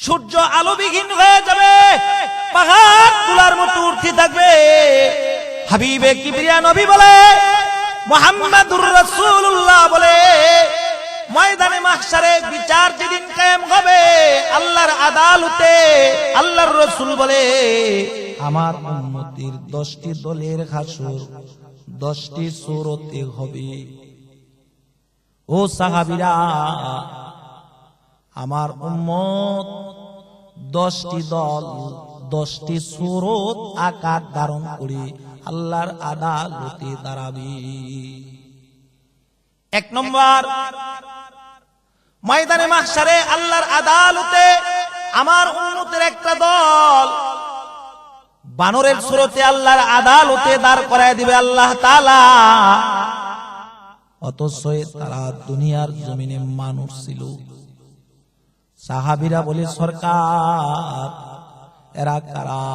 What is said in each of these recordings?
সূর্য আলোবিহীন হয়ে যাবে, পাহাড় তুলার মতো উঠতে থাকবে। হাবিবে কিবরিয়া নবী বলে, মুহাম্মাদুর রাসূলুল্লাহ বলে, ময়দানে মাহশারে বিচার যেদিন কায়েম হবে আল্লাহর আদালতে, আল্লাহর রাসূল বলে আমার উম্মতের 10টি দলের হাসর 10টি সূরতে হবে। ও সাহাবীরা, আমার উম্মত 10টি দল 10টি সূরত আকার ধারণ করে আল্লাহর আদালতে দাঁড়াবে। 1 নম্বর, ময়দানে মাহশারে আল্লাহর আদালতে আমার উম্মতের একটা দল বানরের সূরতে আল্লাহর আদালতে দাঁড় করায় দিবে আল্লাহ তাআলা। অথচ তারা দুনিয়ার জমিনে মানুষ ছিল। সাহাবীরা বলে, সরকার এরা কারা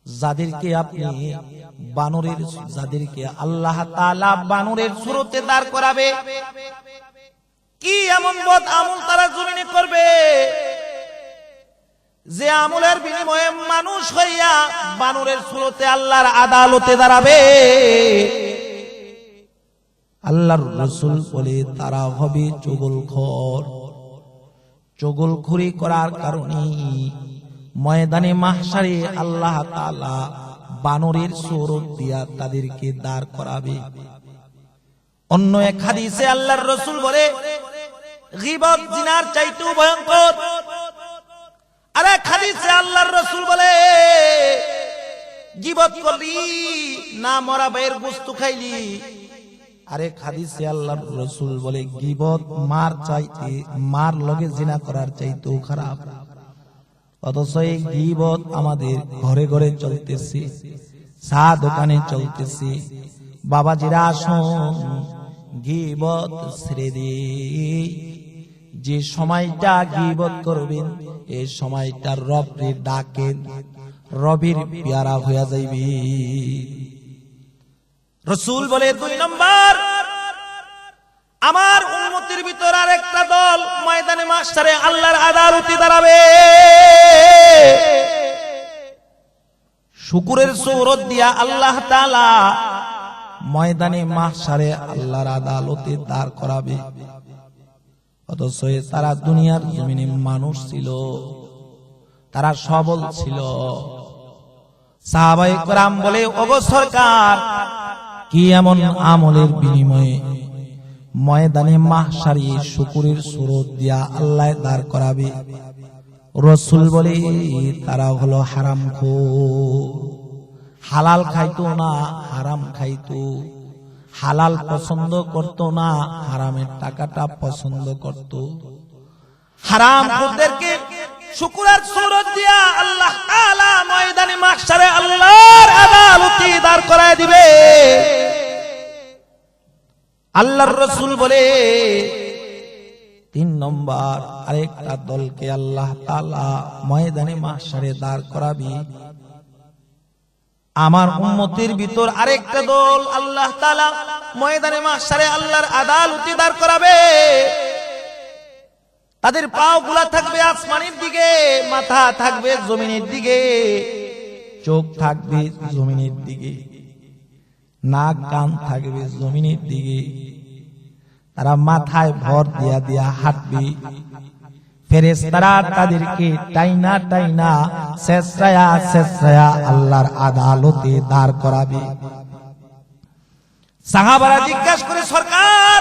যাদেরকে আপনি যাদেরকে আল্লাহ তাআলা বানরের সূরতে দাঁড় করাবে? কি এমন বদ আমল তারা জমিনে করবে যে আমলের বিনিময়ে মানুষ হইয়া বানরের সূরতে আল্লাহর আদালতে দাঁড়াবে? আল্লাহর রাসূল বলে, তারা হবে চুগলখোর। চুগলখুরি করার কারণে ময়দানে মাহশারে আল্লাহ তাআলা বানরের সূরত দিয়া তাদেরকে দাঁড় করাবে। অন্য এক হাদিসে আল্লাহর রাসূল বলে, গীবত জিনার চাইতেও ভয়ঙ্কর। আর এক হাদিসে আল্লাহর রাসূল বলে, গীবত করলি না মরা ভাইয়ের গোশত খাইলি। আরেক হাদিসে আল্লাহর রাসূল বলে, গীবত মার লগে জিনা করার চাইতেও খারাপ। অথচ এই গীবত আমাদের ঘরে ঘরে চলতেছে, চা দোকানে চলতেছে। বাবাজিরা আসুন, গীবত ছেড়ে দিয়ে যে সময়টা গীবত করবেন এই সময়টা রবের ডাকেন, রবের পেয়ারা হয়ে যাইবে। রাসূল বলে, 2 নম্বর, আমার উম্মতের ভিতর আরেকটা দল ময়দানে মাহশারে আল্লাহর আদালতে দাঁড়াবে। শুকরের সূরত দিয়া আল্লাহ তাআলা ময়দানে মাহশারে আল্লাহর আদালতে দাঁড় করাবে। অথচ তারা দুনিয়ার জমিনে মানুষ ছিল, তারা সবল ছিল। সাহাবায়ে কেরাম বলে, ওগো সরকার, কি এমন আমলের বিনিময়ে ময়দানে মাহশারে শুকরের সূরত দিয়া আল্লাহ দাঁড় করাবে? রাসূল বলে, তারা হলো হারামখোর। হালাল খাইতো না, হারাম খাইতো। হালাল পছন্দ করতো না, হারামের টাকাটা পছন্দ করত। হারামখোরদেরকে শুকরের সূরত দিয়া আল্লাহ তাআলা ময়দানে মাহশারে আল্লাহর আদালতে দাঁড় করায় দিবে। আল্লাহর রাসূল বলে, 3 নম্বর, আরেকটা দলকে আল্লাহ তাআলা ময়দানে মাহশারে দাঁড় করাবে। আমার উম্মতের ভিতর আরেকটা দল আল্লাহ তাআলা ময়দানে মাহশারে আল্লাহর আদালতে দাঁড় করাবে। তাদের পাগুলা থাকবে আসমানের দিকে, মাথা থাকবে জমিনের দিকে, চোখ থাকবে জমিনের দিকে, নাক কান থাকবে জমিনের দিকে। তারা মাথায় ভর দিয়া দিয়া হাঁটবে। ফেরেশতারা তাদেরকে টাইনা টাইনা ছেঁচড়ায়া ছেঁচড়ায়া আল্লাহর আদালতে দাঁড় করাবে। সাহাবারা জিজ্ঞাসা করে, সরকার,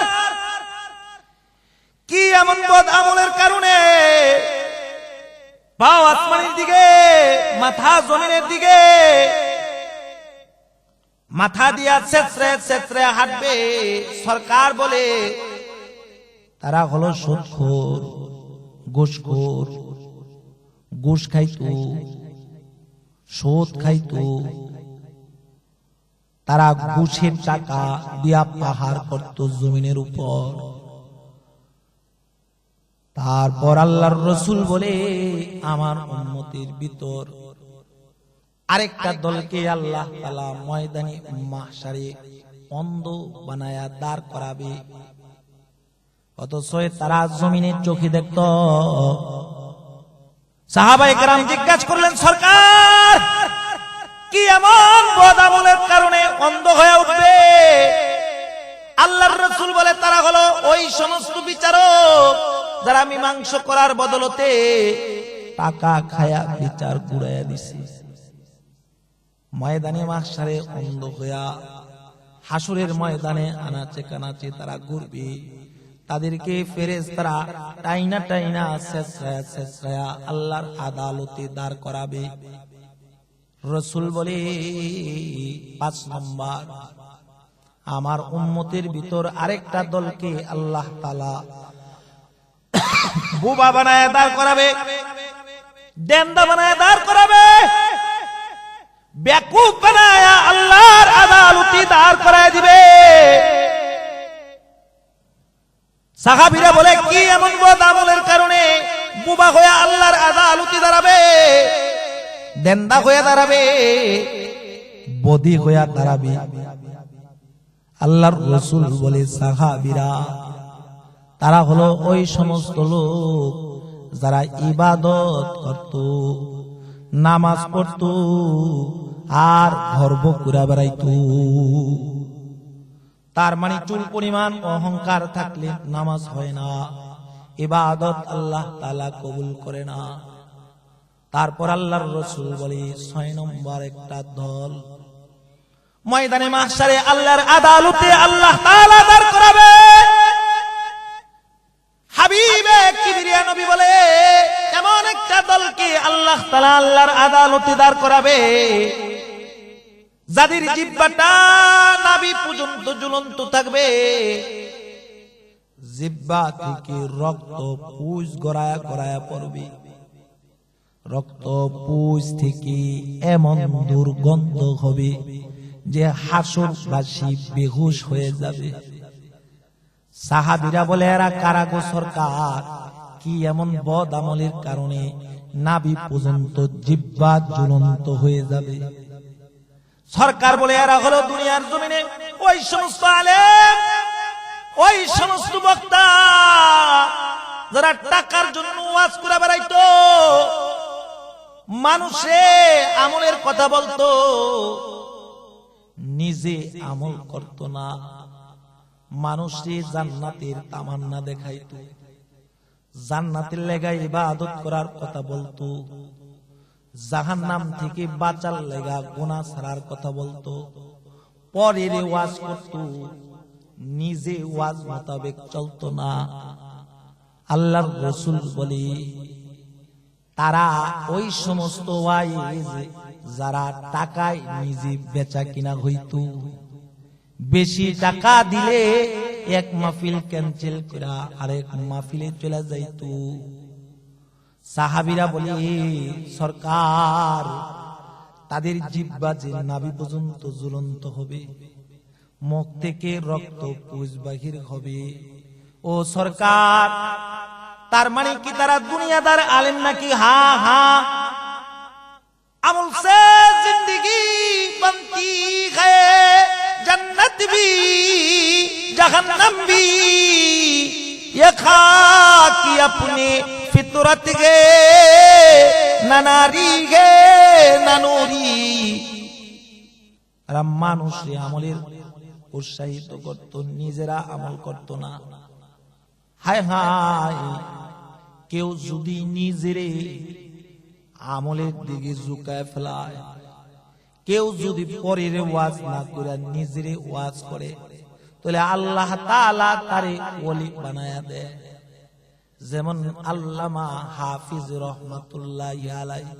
কি এমন বদ আমলের কারণে পাও আসমানের দিকে, মাথা জমিনের দিকে, মাথা দিয়া ছেঁচড়ে ছেঁচড়ে হাঁটবে? সরকার বলে, তারা হলো সুদখোর, ঘুষখোর। ঘুষ খাইতো, সুদ খাইতো। তারা ঘুষের টাকা দিয়া পাহাড় করত জমিনের উপর। তারপর আল্লাহর রাসূল বলে, আমার উম্মতের ভিতর আরেকটা দলকে আল্লাহ তাআলা ময়দানে মাহশারে অন্ধ বানায়া দাঁড় করাবে। অথচ তারা জমিনের চোখে দেখত, সাহাবায়ে কেরাম জিজ্ঞাসা করলেন, সরকার কি এমন বদ আমলের কারণে অন্ধ হয়ে উঠবে? আল্লাহর রাসূল বলে, তারা হলো ওই সমস্ত বিচারক যারা মীমাংসা করার বদলতে টাকা খায়া বিচার ঘুরাইয়া দিছে। ময়দানে মাহশারে অন্ধ হইয়া হাসরের ময়দানে আনাচে কানাচে তারা ঘুরবে। তাদেরকে ফেরেশতারা টাইনা টাইনা ছেঁচড়ায়া ছেঁচড়ায়া আল্লাহর আদালতে দাঁড় করাবে। রাসূল বলে, ৫ নাম্বার, আমার উম্মতের ভিতর আরেকটা দলকে আল্লাহ তাআলা বোবা বানায় দাঁড় করাবে, দেন্দা বানায় দাঁড় করাবে, বেকুব বানায় আল্লাহর আদালতে দাঁড় করায় দিবে। সাহাবীরা বলে, কি এমন বদ আমলের কারণে বোবা হয়ে আল্লাহর আদালতে দাঁড়াবে, দেন্দা হয়ে দাঁড়াবে, বদি হয়ে দাঁড়াবে? আল্লাহর রাসূল বলে, সাহাবীরা তারা হলো ওই সমস্ত লোক যারা ইবাদত করত, নামাজ পড়ত, আর গর্ব করে বেড়াইত। তার মানে চুল পরিমাণ অহংকার থাকলে নামাজ হয় না, ইবাদত আল্লাহ তাআলা কবুল করে না। তারপর আল্লাহর রাসূল বলে, ৬ নম্বর একটা দল ময়দানে মাহশারে আল্লাহর আদালতে আল্লাহ তাআলা দাঁড় করাবে। হাবিবে কিবরিয়া নবী বলে, এমন একটা দলকে আল্লাহ তাআলা আল্লাহর আদালতে দাঁড় করাবে যাদের জিহ্বাটা নাভি পর্যন্ত ঝুলন্ত থাকবে, জিহ্বা থেকে রক্ত পুঁজ গড়ায়া গড়ায়া পড়বে, রক্ত পুঁজ থেকে এমন দুর্গন্ধ হবে যে হাসরবাসী বেহুশ হয়ে যাবে। সাহাবীরা বলে, এরা কারা গো সরকার? কি এমন বদ আমলের কারণে নাভি পর্যন্ত জিহ্বা ঝুলন্ত হয়ে যাবে? সরকার বলে, এরা হলো দুনিয়ার জমিনে ওই সমস্ত আলেম, ওই সমস্ত বক্তা যারা টাকার জন্য ওয়াজ করে বেড়াইতো, মানুষে আমলের কথা বলতো, নিজে আমল করত না, মানুষে জান্নাতের তামান্না দেখাইতো, জান্নাতের লেগা ইবাদত করার কথা বলতো, জাহান্নাম থেকে বাঁচার লেগা গুনাহ ছাড়ার কথা বলতো, পরের ওয়াজ করত, নিজে ওয়াজ মোতাবেক চলতো না। আল্লাহর রাসূল বলে, তারা ওই সমস্ত ওয়াইজ যারা টাকায় নিজে বেচা কিনা হইত, বেশি টাকা দিলে এক মাহফিল ক্যান্সেল করে আরেক মাহফিলে চলে যাইত। সাহাবীরা বলে, সরকার তাদের জিহ্বা যে নাভি পর্যন্ত ঝুলন্ত হবে, মুখ থেকে রক্ত পুঁজ বাহির হবে। ও সরকার, তার মানে কি তারা দুনিয়াদার আলেম নাকি? হা হা, আমল সে জিंदगी बनती है, जन्नत भी जहन्नम भी, ये खाकी अपने फितरत गे ना नारी गे ना नूरी। মানুষে আমলের উৎসাহিত করত, নিজেরা আমল করত না। হায় হায়, কেউ যদি নিজেরে আমলের দিকে ঝুঁকায় ফেলায়, কেউ যদি পরের ওয়াজ না করে নিজেরে ওয়াজ করে, তাহলে আল্লাহ তাআলা তারে ওলি বানায়া দেয়। যেমন আল্লামা হাফিজ রহমাতুল্লাহি আলাইহি,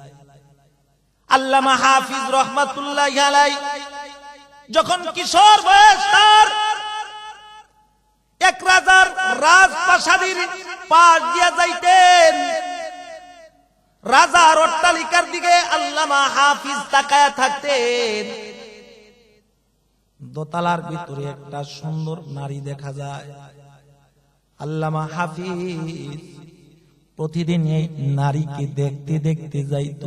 আল্লামা হাফিজ রহমাতুল্লাহি আলাইহি যখন কিশোর বয়স, তার এক রাজার রাজপ্রাসাদের পাশ দিয়ে যাইতেন, রাজার অট্টালিকার দিকে আল্লামা হাফিজ তাকায়া থাকতেন। দোতলার ভিতরে একটা সুন্দর নারী দেখা যায়। আল্লামা হাফিজ প্রতিদিন এই নারীকে দেখতে দেখতে যাইত,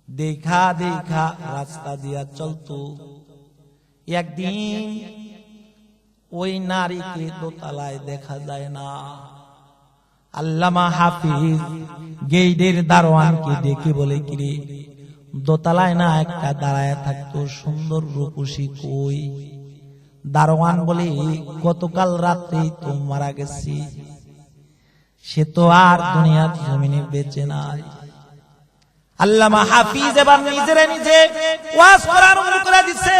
দেখা দেখা রাস্তা দিয়া চলত। একদিন ওই নারীকে দোতলায় দেখা যায় না। আল্লামা হাফিজ গেইটের দারোয়ানকে ডেকে বলে, কিরে দোতলায় না একটা দাঁড়ায় থাকতো সুন্দর রূপসী, কই? দারোয়ান বলে, গতকাল রাত্রেই তো মারা গেছি, সে তো আর দুনিয়ার জমিনে বেঁচে নাই। আল্লামা হাফিজ এবার নিজেরে নিজে ওয়াজ করা আরম্ভ করে দিছে,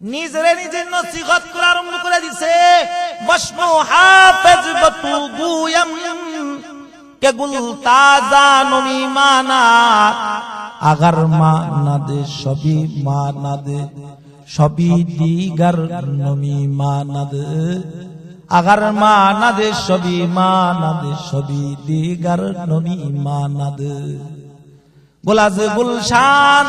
নিজেরে নিজে নসিহত করা আরম্ভ করে দিছে। বসমু হাফেজ বতু গুয়াম কে গুল তাজা নমি মানা, আগার মা না দে সবই মা না দে, সবই দিগার নমি মা না দে, আগার মা না দে সবই মা না দে, সবই দিগার নমি মা না দে। গোলাজ গুলশান,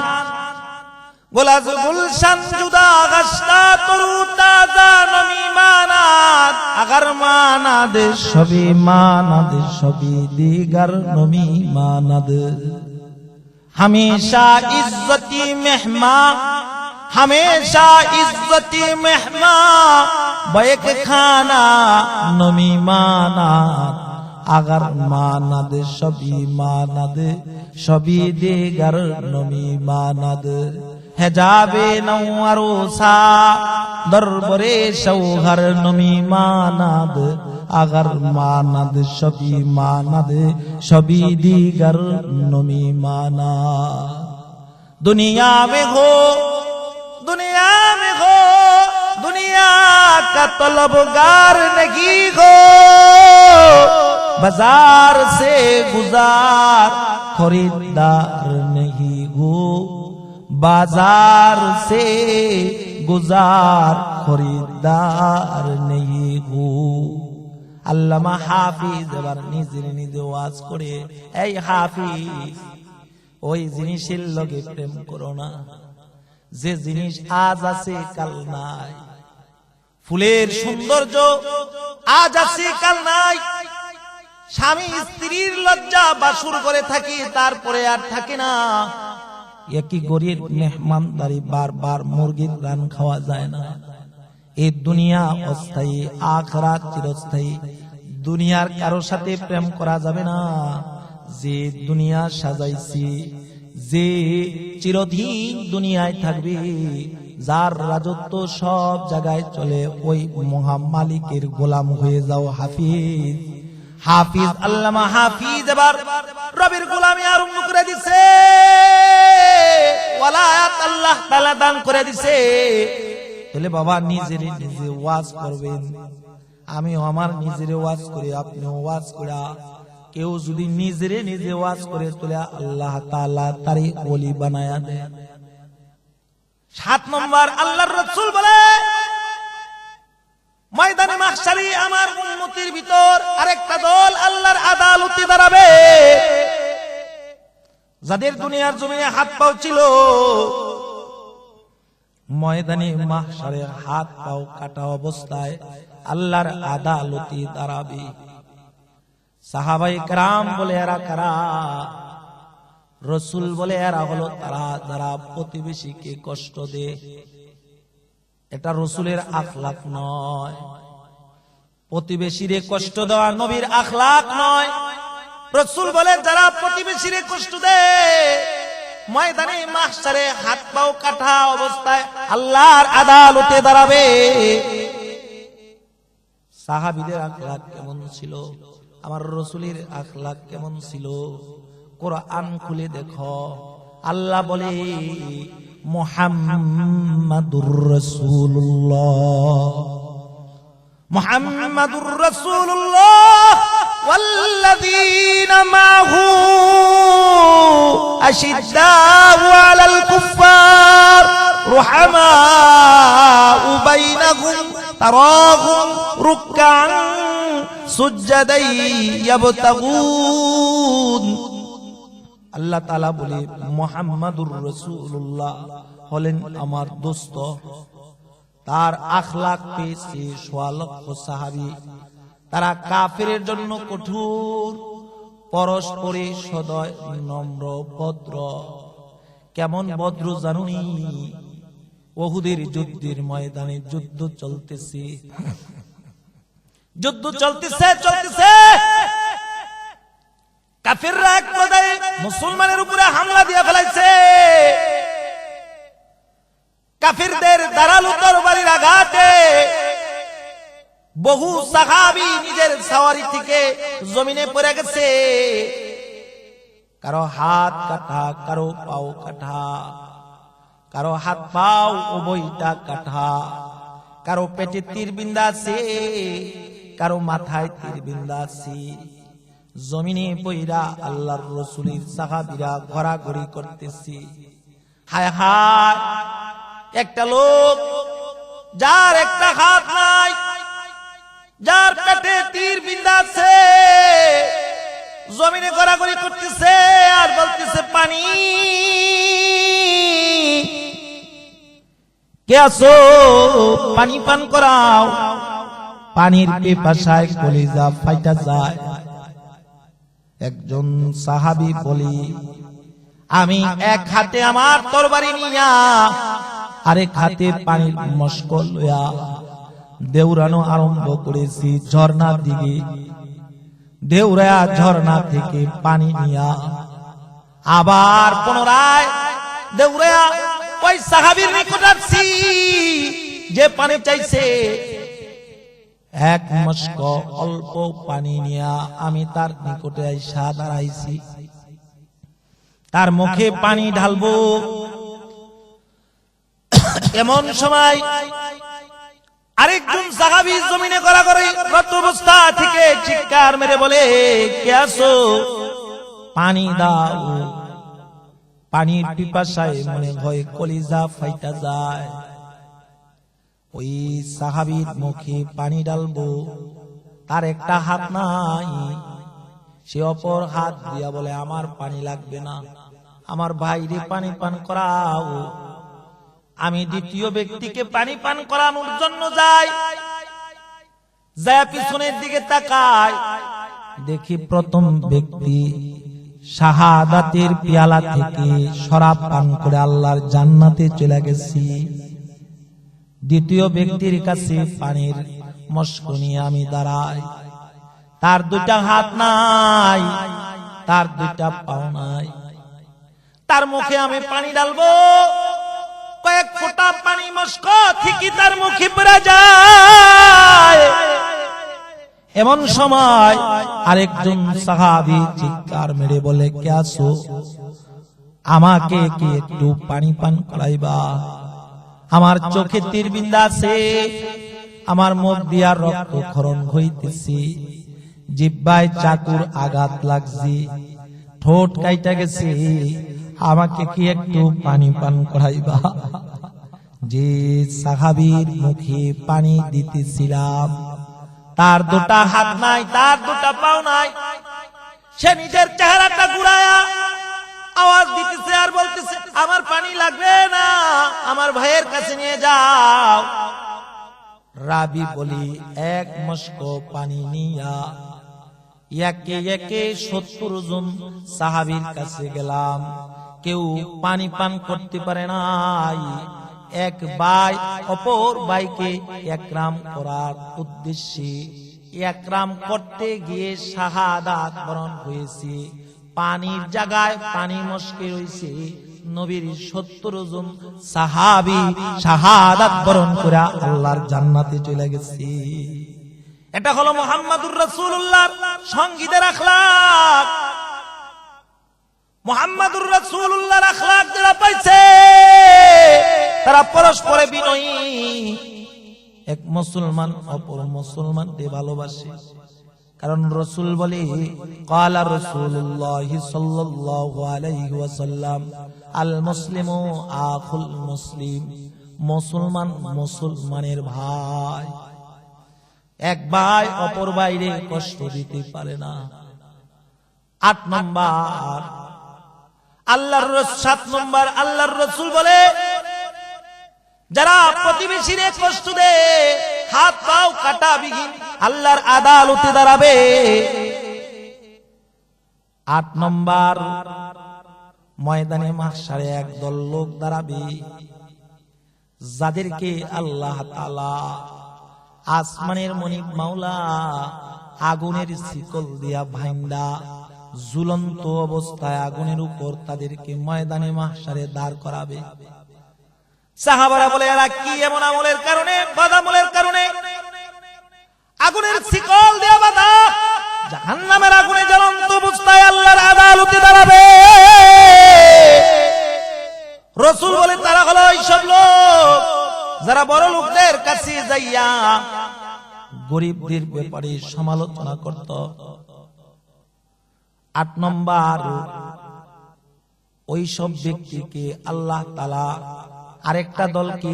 গোলাজ গুলশান জুদা গাছটা তরু তাজা নমি মানাদ, আগার মা না দে সবই মা না দে, সবই দিগার নমি মা না দে। हमेशा इज्जती मेहमा, हमेशा इज्जती मेहमा, बैक खाना नमी माना, अगर माना दे सभी माना दे, सभी देगर नमी माना दे। हेजाबे नौरोसा दरबारे शौहर नमी माना दे, अगर माना दे सभी माना दे, सभी दीगर नमी माना। दुनिया में हो, दुनिया में हो, दुनिया का तलबगार नहीं हो, बाजार से गुजार खरीदार नहीं हो, बाजार से गुजार खरीदार नहीं हो। আল্লামা হাফিজ এবার নিজে নিজে ওয়াজ করে, এই হাফিজ, ওই জিনিসের লগে প্রেম করো না যে জিনিস আজ আছে কাল নাই। ফুলের সৌন্দর্য আজ আছে কাল নাই, স্বামী স্ত্রীর লজ্জা বাসুর করে থাকি, তারপরে আর থাকে না। একই গরিব মেহমানদারি, বারবার মুরগির রান খাওয়া যায় না। এই দুনিয়া অস্থায়ী, আখিরাত চিরস্থায়ী। দুনিয়ার কারোর সাথে প্রেম করা যাবে না। যে দুনিয়া সাজাইছি, যে চিরদিন দুনিয়ায় থাকবে, যার রাজত্ব সব জায়গায় চলে, ওই মহা মালিকের গোলাম হয়ে যাও। হাফিজ, হাফিজ আল্লামা হাফিজ এবার রবের গোলামি আরম্ভ করে দিছে, ওয়ালায়াত আল্লাহ তাআলা দান করে দিছে। তাহলে বাবা নিজের নিজে ওয়াজ করবেন, আমি আমার নিজের ওয়াজ করি, আপনি ওয়াজ করা। কেউ যদি নিজের নিজে ওয়াজ করে তাহলে আল্লাহ তাআলা তারে ওলি বানায়া দেয়। 7 নম্বর আল্লাহর রাসূল বলে, ময়দানে মাহশারে আমার উম্মতের ভিতর আরেকটা দল আল্লাহর আদালতে দাঁড়াবে, যাদের দুনিয়ার জমিনে হাত পাও ছিল, ময়দানে মাহশারে হাত পাও কাটা অবস্থায় আল্লাহর আদালতে দাঁড়াবে। সাহাবায়ে কেরাম বলে, এরা কারা? রাসূল বলে, এরা হলো তারা যারা প্রতিবেশীকে কষ্ট দেয়। এটা রাসূলের আখলাক নয়, প্রতিবেশীরে কষ্ট দেওয়া নবীর আখলাক নয়। রাসূল বলে, যারা প্রতিবেশীরে কষ্ট দেয় ময়দানে মাহশারে হাত পাও কাটা অবস্থায় আল্লাহর আদালতে দাঁড়াবে। সাহাবীদের আখলাক কেমন ছিল, আমার রাসূলের আখলাক কেমন ছিল? কোরআন খুলে দেখো, আল্লাহ বলে, মুহাম্মাদুর রাসূলুল্লাহ, মুহাম্মাদুর রাসূলুল্লাহ ওয়াল্লাযীনা মাহু আশিদ্দাউ আলাল কুফফার রুহামাউ বাইনাহুম তারাহুম রুকআন সুজদাই ইয়াবতাগুন। আল্লাহ তাআলা বলে, মুহাম্মাদুর রাসূলুল্লাহ হলেন আমার দোস্ত। তার আখলাক পেয়েছে ১৬ লক্ষ সাহাবী। তারা কাফেরের জন্য কঠোর, পরস্পরে সদয়, নম্র, ভদ্র। কেমন ভদ্র জানুনি? উহুদের যুদ্ধের ময়দানে যুদ্ধ চলতেছে, যুদ্ধ চলতেছে চলতেছে, কাফিররা এক পর্যায়ে মুসলমানের উপরে হামলা দিয়ে ফেলাইছে। কাফিরদের ধারালো তরবারির আঘাতে বহু সাহাবী নিজের সওয়ারি থেকে জমিনে পড়ে গেছে। কারো হাত কাটা, কারো পাও কাটা, কারো হাত পাও উভয়টা কাটা, কারো পেটে তীর বিন্ধা আছে, কারো মাথায় তীর বিন্ধা আছে। জমিনে পইরা আল্লাহর রাসূলের সাহাবীরা ঘোরাঘুরি করতেছে। হায় হায়, একটা লোক যার একটা হাত নাই, যার পেটে তীর বিন্ধা আছে, জমিনে ঘোরাঘুরি করতেছে আর বলতেছে, পানি কে আছো, পানি পান করাও। পানির পিপাসায় কলিজা ফাইটা যায়। একজন সাহাবী বলি, আমি এক হাতে আমার তরবারি নিয়া আরেক হাতে পানির মশকল লইয়া দেউরানো আরম্ভ করেছি ঝর্ণার দিকে। দেউরা ঝর্ণা থেকে পানি নিয়া আবার পুনরায় দেউরা ওই সাহাবীর নিকট আসছি যে পানি চাইছে। এক মশক অল্প পানি নিয়া আমি তার নিকটে আইসা দাঁড়াইছি। তার মুখে পানি ঢালবো, এমন সময় আরেকজন সাহাবী জমিনে গড়াগড়ি রত অবস্থা থেকে চিৎকার মেরে বলে, কে আছো, পানি দাও। পানির পিপাসায় মনে হয় কলিজা ফাইটা যায়। ওই সাহাবীর মুখে পানি ঢালবো, তার একটা হাত নাই। সে অপর হাত দিয়া বলে, আমার পানি লাগবে না, আমার ভাইরে পানি পান করাও। আমি দ্বিতীয় ব্যক্তিকে পানি পান করানোর জন্য যাই, যায় পিছনের দিকে তাকাই, দেখি প্রথম ব্যক্তি শাহাদাতের পেয়ালা থেকে শরাব পান করে আল্লাহর জান্নাতে চলে গেছি। দ্বিতীয় ব্যক্তির কাছে পানির মশক নিয়ে আমি দাঁড়াই। তার দুটা হাত নাই, তার দুটা পাও নাই। তার মুখে আমি পানি ঢালবো, কয়েক ফোঁটা পানি মশক থেকে তার মুখে পড়ে যায়। এমন সময় আরেকজন সাহাবী চিৎকার মেরে বলে, কে আছো, আমাকে কি একটু পানি পান করাইবা? আমার চোখে তীর বিন্ধা আছে, আমার মুখ দিয়া রক্তক্ষরণ হইতেছে, জিহ্বায় চাকুর আঘাত লাগছে, ঠোঁট কাইটা গেছে, আমাকে কি একটু পানি পান করাইবা? যে সাহাবীর মুখে পানি দিতেছিলাম তার দুটা হাত নাই, তার দুটা পাও নাই। সে নিজের চেহারাটা ঘুরায়া আওয়াজ দিতেছে আর বলতেছে, আমার পানি লাগবে না, আমার ভাইয়ের কাছে নিয়ে যাও। রাবি বলি, এক মশক পানি নিয়া একে একে 70 জন সাহাবীর কাছে গেলাম। কেউ পানি পান করতে পারে নাই। এক ভাই অপর ভাইকে একরাম করার উদ্দেশ্যে একরাম করতে গিয়ে শাহাদাত বরণ হয়েছে। পানির জায়গায় পানি মশকে রয়েছে। নবীর 70 জন সাহাবী শাহাদাত বরণ করে আল্লাহর জান্নাতে চলে গেছে। এটা হলো মুহাম্মাদুর রাসূলুল্লাহর সঙ্গীদের আখলাক। মুহাম্মাদুর রাসূলুল্লাহর আখলাক যারা পাইছে তারা পরস্পরে বিনয়ী। এক মুসলমান অপর মুসলমানকে ভালোবাসে। কারণ রাসূল বলে, ক্বালা রাসূলুল্লাহ সাল্লাল্লাহু আলাইহি ওয়াসাল্লাম, আল মুসলিমু আখুল মুসলিম, মুসলমান মুসলমানের ভাই। এক ভাই অপর ভাইরে কষ্ট দিতে পারে না। 8 নম্বর আল্লাহর 7 নম্বর আল্লাহর রাসূল বলে, যারা প্রতিবেশীরে কষ্ট দেয়, হাত পাও কাটা বিহীন আল্লাহর আদালতে দাঁড়াবে। 8 নম্বর ময়দানে মাহশারে একদল লোক দাঁড়াবে, যাদেরকে আল্লাহ তাআলা আসমানের মনিব মাওলা আগুনের শিকল দিয়া ভাইন্দা ঝুলন্ত অবস্থায় আগুনের উপর তাদেরকে ময়দানে মাহশারে দাঁড় করাবে। সাহাবারা বলে, এরা কি এমন আমলের কারণে, বদামলের কারণে আগুনের শিকল দিয়ে বাঁধা জাহান্নামের আগুনে জ্বলন্ত অবস্থায় আল্লাহর আদালতে দাঁড়াবে? রাসূল বলে, তারা হলো এইসব লোক যারা বড় লোকদের কাছে যাইয়া গরিবদের ব্যাপারে সমালোচনা করত। 8 নম্বর, ওই সব ব্যক্তিকে আল্লাহ তাআলা আরেকটা দলকে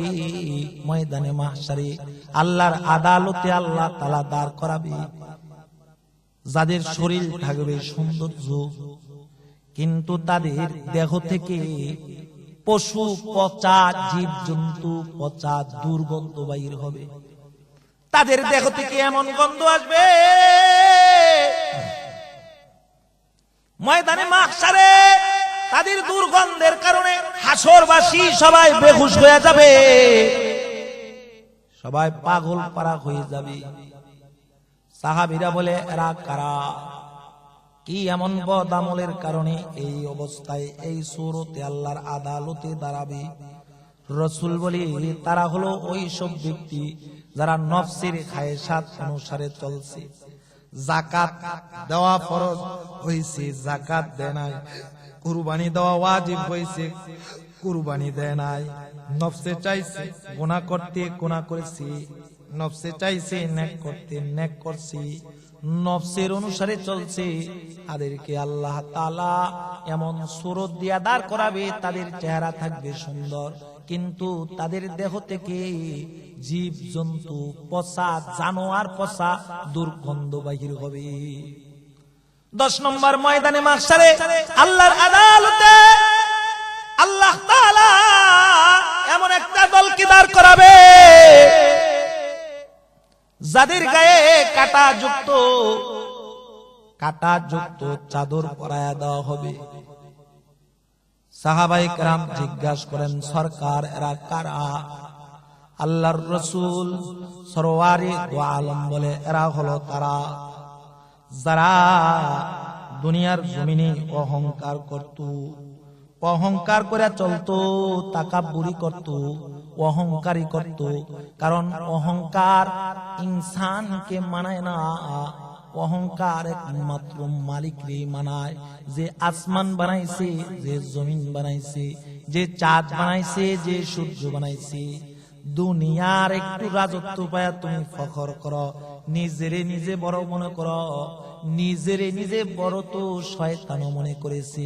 ময়দানে মাহশারে আল্লাহর আদালতে আল্লাহ তাআলা দাঁড় করাবে, যাদের শরীর থাকবে সৌন্দর্য, কিন্তু তাদের দেহ থেকে পশু পচা, জীব জন্তু পচা দুর্গন্ধ বাইর হবে। তাদের দেহ থেকে এমন গন্ধ আসবে, ময়দানে মাহশারে তাদের দুর্গন্ধের কারণে হাসরবাসী সবাই বেহুশ হয়ে যাবে, সবাই পাগল পারা হয়ে যাবে। সাহাবীরা বলে, এরা কারা? কি এমন বদ আমলের কারণে এই অবস্থায় এই সূরতে আল্লাহর আদালতে দাঁড়াবে? রাসূল বলে, তারা হলো ওই সব ব্যক্তি যারা নফসের খায়েশাত অনুসারে চলছে। যাকাত দেওয়া ফরজ হইছে, যাকাত দেয় নাই। কুরবানি দেওয়া ওয়াজিব হইছে, কুরবানি দেয় নাই। নফসে চাইছে গুনাহ করতে, গুনাহ করেছি। নফসে চাইছে নেক করতে, নেক করছি। নফসের অনুসারে চলছে, তাদেরকে আল্লাহ তাআলা এমন সূরত দিয়া দাঁড় করাবে, তাদের চেহারা থাকবে সুন্দর, কিন্তু তাদের দেহ থেকে জীব জন্তু পচা, জানোয়ার পচা দুর্গন্ধ বাহির হবে। 10 নম্বর, ময়দানে মাহশারে আল্লাহর আদালতে আল্লাহ তাআলা এমন একটা দলকে দাঁড় করাবে যাদের গায়ে কাঁটা যুক্ত চাদর পরায়া দেওয়া হবে। সাহাবায়ে কেরাম জিজ্ঞাসা করেন, সরকার এরা কারা? আল্লাহর রাসূল সরওয়ারে দু আলম বলে, এরা হলো তারা যারা দুনিয়ার জমিনে অহংকার করত, অহংকার করে চলতো, তাকাব্বুরি করত, অহংকারী করত। কারণ অহংকার ইনসানকে মানায় না, অহংকার একমাত্র মালিকরে মানায়, যে আসমান বানাইছে, যে জমিন বানাইছে, যে চাঁদ বানাইছে, যে সূর্য বানাইছে। দুনিয়ার একটু রাজত্ব পায়া তুমি ফখর করো, নিজেরে নিজে বড় মনে করো, নিজেরে নিজে বড় তো শয়তানও মনে করেছে।